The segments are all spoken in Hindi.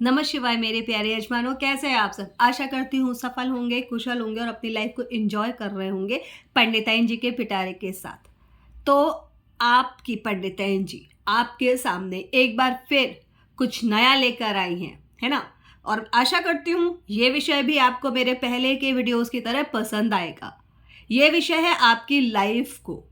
नमः शिवाय मेरे प्यारे यजमानों, कैसे हैं आप सब। आशा करती हूँ सफल होंगे, कुशल होंगे और अपनी लाइफ को एंजॉय कर रहे होंगे पंडिताइन जी के पिटारे के साथ। तो आपकी पंडिताइन जी आपके सामने एक बार फिर कुछ नया लेकर आई हैं, है ना। और आशा करती हूँ ये विषय भी आपको मेरे पहले के वीडियोस की तरह पसंद आएगा। ये विषय है आपकी लाइफ को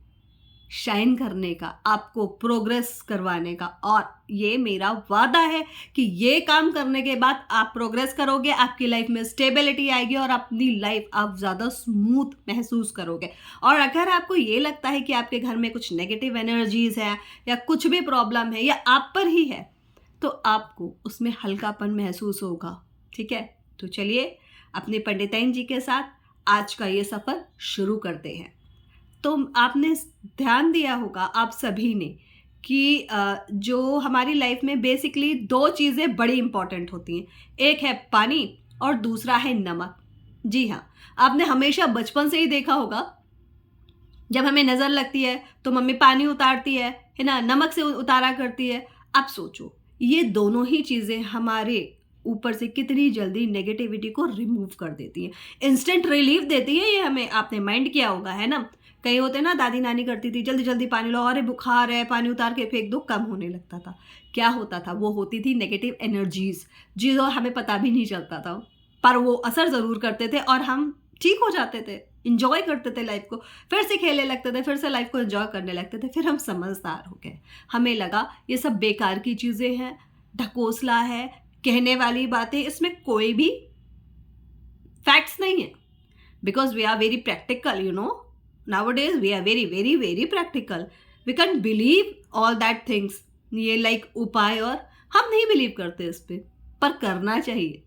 शाइन करने का, आपको प्रोग्रेस करवाने का। और ये मेरा वादा है कि ये काम करने के बाद आप प्रोग्रेस करोगे, आपकी लाइफ में स्टेबिलिटी आएगी और अपनी लाइफ आप ज़्यादा स्मूथ महसूस करोगे। और अगर आपको ये लगता है कि आपके घर में कुछ नेगेटिव एनर्जीज है या कुछ भी प्रॉब्लम है या आप पर ही है, तो आपको उसमें हल्कापन महसूस होगा। ठीक है, तो चलिए अपने पंडिताइन जी के साथ आज का ये सफ़र शुरू करते हैं। तो आपने ध्यान दिया होगा आप सभी ने कि जो हमारी लाइफ में बेसिकली दो चीज़ें बड़ी इंपॉर्टेंट होती हैं, एक है पानी और दूसरा है नमक। जी हाँ, आपने हमेशा बचपन से ही देखा होगा, जब हमें नज़र लगती है तो मम्मी पानी उतारती है ना, नमक से उतारा करती है। अब सोचो ये दोनों ही चीज़ें हमारे ऊपर से कितनी जल्दी नेगेटिविटी को रिमूव कर देती हैं, इंस्टेंट रिलीफ देती है ये हमें। आपने माइंड किया होगा, है ना। कहीं होते ना, दादी नानी करती थी जल्दी जल्दी पानी लो, अरे बुखार है पानी उतार के फेंक दो, कम होने लगता था। क्या होता था, वो होती थी नेगेटिव एनर्जीज, जो हमें पता भी नहीं चलता था, पर वो असर ज़रूर करते थे और हम ठीक हो जाते थे, इंजॉय करते थे लाइफ को, फिर से खेलने लगते थे, फिर से लाइफ को एंजॉय करने लगते थे। फिर हम समझदार हो गए, हमें लगा ये सब बेकार की चीज़ें हैं, ढकोसला है, कहने वाली बातें, इसमें कोई भी फैक्ट्स नहीं है। Because we are very practical, you know, nowadays we are very very very practical. We can't believe all that things, ये लाइक उपाय, और हम नहीं बिलीव करते इस पे, पर करना चाहिए।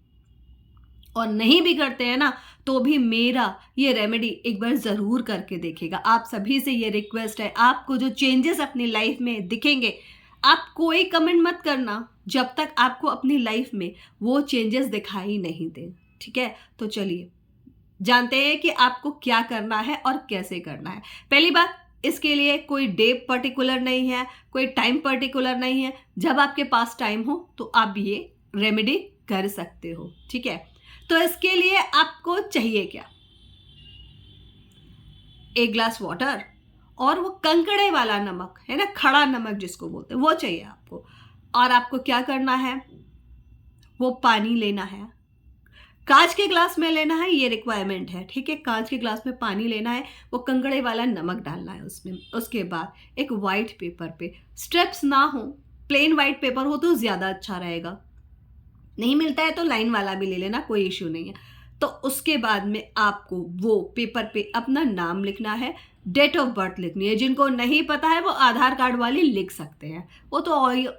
और नहीं भी करते हैं ना, तो भी मेरा ये रेमेडी एक बार ज़रूर करके देखेगा। आप सभी से ये रिक्वेस्ट है, आपको जो चेंजेस अपनी लाइफ में दिखेंगे, आप कोई कमेंट मत करना जब तक आपको अपनी लाइफ में वो चेंजेस दिखाई नहीं दे। ठीक है, तो चलिए जानते हैं कि आपको क्या करना है और कैसे करना है। पहली बात, इसके लिए कोई डे पर्टिकुलर नहीं है, कोई टाइम पर्टिकुलर नहीं है। जब आपके पास टाइम हो तो आप ये रेमेडी कर सकते हो। ठीक है, तो इसके लिए आपको चाहिए क्या, एक ग्लास वाटर और वो कंकड़े वाला नमक, है ना, खड़ा नमक जिसको बोलते हैं, वो चाहिए आपको। और आपको क्या करना है, वो पानी लेना है, कांच के ग्लास में लेना है, ये रिक्वायरमेंट है। ठीक है, कांच के ग्लास में पानी लेना है, वो कंकड़े वाला नमक डालना है उसमें। उसके बाद एक वाइट पेपर पे, स्टेप्स ना हो, प्लेन वाइट पेपर हो तो ज़्यादा अच्छा रहेगा, नहीं मिलता है तो लाइन वाला भी ले लेना, कोई इश्यू नहीं है। तो उसके बाद में आपको वो पेपर पे अपना नाम लिखना है, डेट ऑफ बर्थ लिखनी है। जिनको नहीं पता है वो आधार कार्ड वाली लिख सकते हैं, वो तो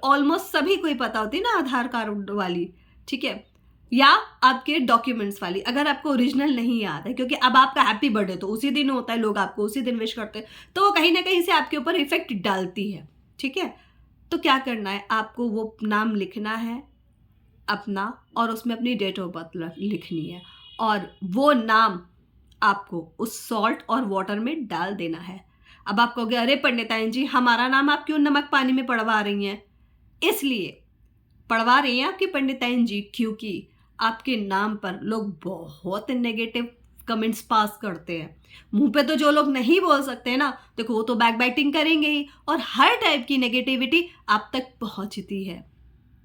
ऑलमोस्ट सभी को ही पता होती है ना आधार कार्ड वाली। ठीक है, या आपके डॉक्यूमेंट्स वाली, अगर आपको ओरिजिनल नहीं याद है, क्योंकि अब आपका हैप्पी बर्थडे तो उसी दिन होता है, लोग आपको उसी दिन विश करते हैं, तो वो कहीं ना कहीं से आपके ऊपर इफेक्ट डालती है। ठीक है, तो क्या करना है, आपको वो नाम लिखना है अपना और उसमें अपनी डेट ऑफ बर्थ लिखनी है, और वो नाम आपको उस सॉल्ट और वाटर में डाल देना है। अब आप कहोगे अरे पंडिताइन जी, हमारा नाम आप क्यों नमक पानी में पड़वा रही हैं। इसलिए पढ़वा रही हैं आपकी पंडिताइन जी क्योंकि आपके नाम पर लोग बहुत नेगेटिव कमेंट्स पास करते हैं। मुंह पे तो जो लोग नहीं बोल सकते ना, देखो वो तो बैक बाइटिंग करेंगे ही, और हर टाइप की नेगेटिविटी आप तक पहुंचती है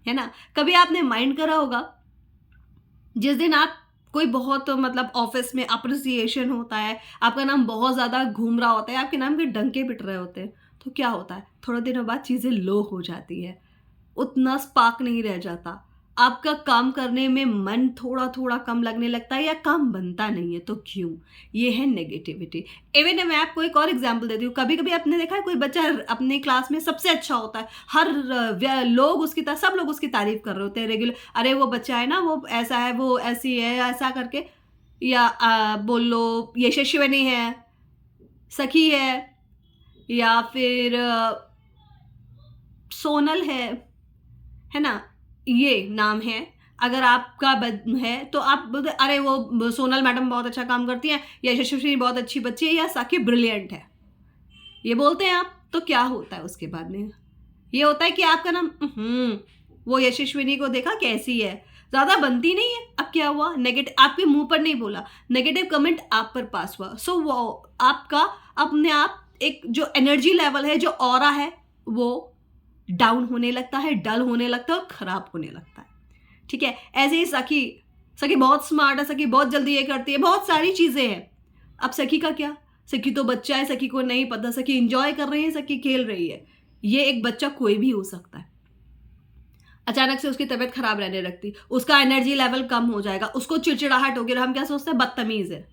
ना। कभी आपने माइंड करा होगा, जिस दिन आप कोई बहुत मतलब ऑफिस में अप्रिसिएशन होता है, आपका नाम बहुत ज़्यादा घूम रहा होता है, आपके नाम के डंके पिट रहे होते हैं, तो क्या होता है, थोड़े दिनों बाद चीज़ें लो हो जाती है, उतना स्पार्क नहीं रह जाता, आपका काम करने में मन थोड़ा थोड़ा कम लगने लगता है या काम बनता नहीं है। तो क्यों, ये है नेगेटिविटी। इवन मैं आपको एक और एग्जांपल देती हूँ। कभी कभी आपने देखा है कोई बच्चा अपने क्लास में सबसे अच्छा होता है, हर लोग उसकी सब लोग उसकी तारीफ कर रहे होते हैं रेगुलर, अरे वो बच्चा है ना, वो ऐसा है, वो ऐसी है, ऐसा करके, या बोल लो यशस्विनी है, सखी है, या फिर सोनल है ना, ये नाम है। अगर आपका है तो आप बोलते अरे वो सोनल मैडम बहुत अच्छा काम करती हैं, या यशस्वी बहुत अच्छी बच्ची है, या साकी ब्रिलियंट है, ये बोलते हैं आप। तो क्या होता है उसके बाद में, ये होता है कि आपका नाम वो यशस्विनी को देखा कैसी है, ज्यादा बनती नहीं है। अब क्या हुआ, नेगेटिव आपके मुंह पर नहीं बोला, नेगेटिव कमेंट आप पर पास हुआ। सो वो आपका अपने आप एक जो एनर्जी लेवल है, जो ऑरा है, वो डाउन होने लगता है, डल होने लगता है और खराब होने लगता है। ठीक है, ऐसे ही सखी बहुत स्मार्ट है, सखी बहुत जल्दी ये करती है, बहुत सारी चीजें हैं। अब सखी का क्या, सखी तो बच्चा है, सखी को नहीं पता, सखी एंजॉय कर रही है, सखी खेल रही है। ये एक बच्चा कोई भी हो सकता है। अचानक से उसकी तबीयत खराब रहने लगती, उसका एनर्जी लेवल कम हो जाएगा, उसको चिड़चिड़ाहट होगी और हम क्या सोचते हैं, बदतमीज है।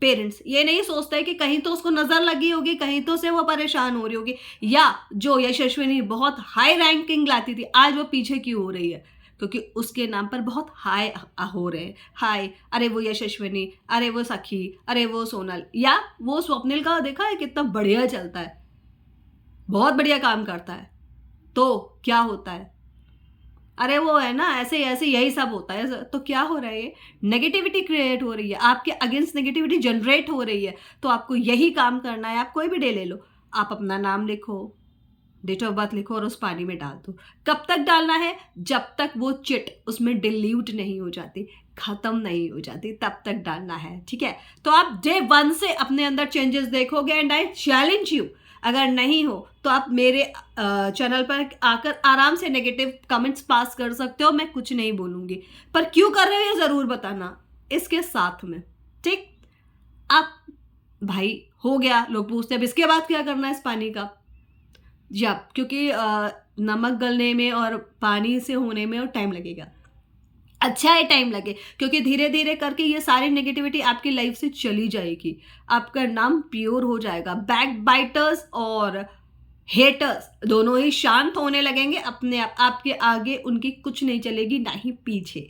पेरेंट्स ये नहीं सोचते कि कहीं तो उसको नजर लगी होगी, कहीं तो से वो परेशान हो रही होगी, या जो यशस्विनी बहुत हाई रैंकिंग लाती थी आज वो पीछे क्यों हो रही है, क्योंकि उसके नाम पर बहुत हाई हो रहे हैं। हाई, अरे वो यशस्विनी, अरे वो सखी, अरे वो सोनल, या वो स्वप्निल का देखा है कितना बढ़िया चलता है, बहुत बढ़िया काम करता है, तो क्या होता है, अरे वो है ना ऐसे ऐसे यही सब होता है। तो क्या हो रहा है, नेगेटिविटी क्रिएट हो रही है, आपके अगेंस्ट नेगेटिविटी जनरेट हो रही है। तो आपको यही काम करना है। आप कोई भी डे ले लो, आप अपना नाम लिखो, डेट ऑफ बर्थ लिखो और उस पानी में डाल दो। कब तक डालना है, जब तक वो चिट उसमें डिल्यूट नहीं हो जाती, खत्म नहीं हो जाती, तब तक डालना है। ठीक है, तो आप डे 1 से अपने अंदर चेंजेस देखोगे। एंड आई चैलेंज यू, अगर नहीं हो तो आप मेरे चैनल पर आकर आराम से नेगेटिव कमेंट्स पास कर सकते हो, मैं कुछ नहीं बोलूंगी, पर क्यों कर रहे हो ये जरूर बताना इसके साथ में। ठीक, आप भाई हो गया, लोग पूछते हैं अब इसके बाद क्या करना है इस पानी का, जब क्योंकि नमक गलने में और पानी से होने में और टाइम लगेगा, अच्छा है टाइम लगे, क्योंकि धीरे धीरे करके ये सारी नेगेटिविटी आपकी लाइफ से चली जाएगी, आपका नाम प्योर हो जाएगा। बैक बाइटर्स और हेटर्स दोनों ही शांत होने लगेंगे अपने आप, आपके आगे उनकी कुछ नहीं चलेगी, ना ही पीछे।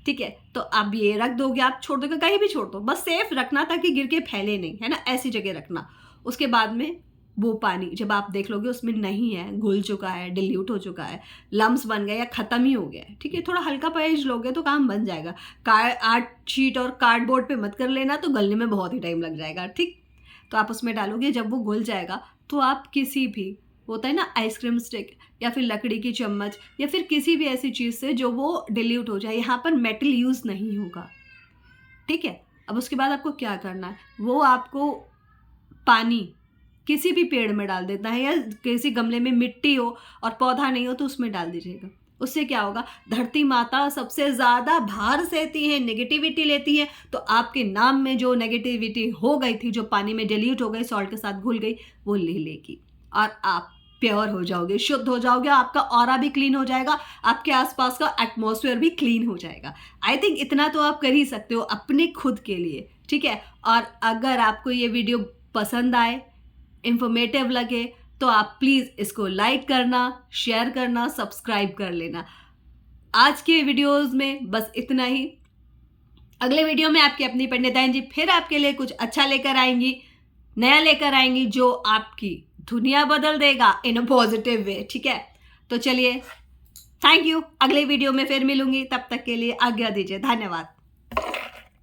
ठीक है, तो आप ये रख दोगे, आप छोड़ दोगे, कहीं भी छोड़ दो, बस सेफ रखना ताकि गिर के फैले नहीं, है ना, ऐसी जगह रखना। उसके बाद में वो पानी जब आप देख लोगे उसमें नहीं है, घुल चुका है, डिल्यूट हो चुका है, लम्स बन गए या खत्म ही हो गया है, ठीक है, थोड़ा हल्का पेज लोगे तो काम बन जाएगा। आर्ट शीट और कार्डबोर्ड पे मत कर लेना, तो गलने में बहुत ही टाइम लग जाएगा। ठीक, तो आप उसमें डालोगे, जब वो घुल जाएगा तो आप किसी भी, होता है ना आइसक्रीम स्टिक या फिर लकड़ी की चम्मच या फिर किसी भी ऐसी चीज़ से जो वो डिल्यूट हो जाए, यहाँ पर मेटल यूज़ नहीं होगा। ठीक है, अब उसके बाद आपको क्या करना है, वो आपको पानी किसी भी पेड़ में डाल देता है, या किसी गमले में मिट्टी हो और पौधा नहीं हो तो उसमें डाल दीजिएगा। उससे क्या होगा, धरती माता सबसे ज़्यादा भार सहती है, नेगेटिविटी लेती है, तो आपके नाम में जो नेगेटिविटी हो गई थी, जो पानी में डिल्यूट हो गई, सॉल्ट के साथ घुल गई, वो ले लेगी और आप प्योर हो जाओगे, शुद्ध हो जाओगे, आपका ऑरा भी क्लीन हो जाएगा, आपके आसपास का एटमॉस्फेयर भी क्लीन हो जाएगा। आई थिंक इतना तो आप कर ही सकते हो अपने खुद के लिए। ठीक है, और अगर आपको ये वीडियो पसंद आए, इंफॉर्मेटिव लगे, तो आप प्लीज़ इसको लाइक करना, शेयर करना, सब्सक्राइब कर लेना। आज के वीडियोस में बस इतना ही। अगले वीडियो में आपकी अपनी पंडिताइन जी फिर आपके लिए कुछ अच्छा लेकर आएंगी, नया लेकर आएंगी, जो आपकी दुनिया बदल देगा इन अ पॉजिटिव वे। ठीक है, तो चलिए, थैंक यू, अगले वीडियो में फिर मिलूंगी, तब तक के लिए आज्ञा दीजिए, धन्यवाद।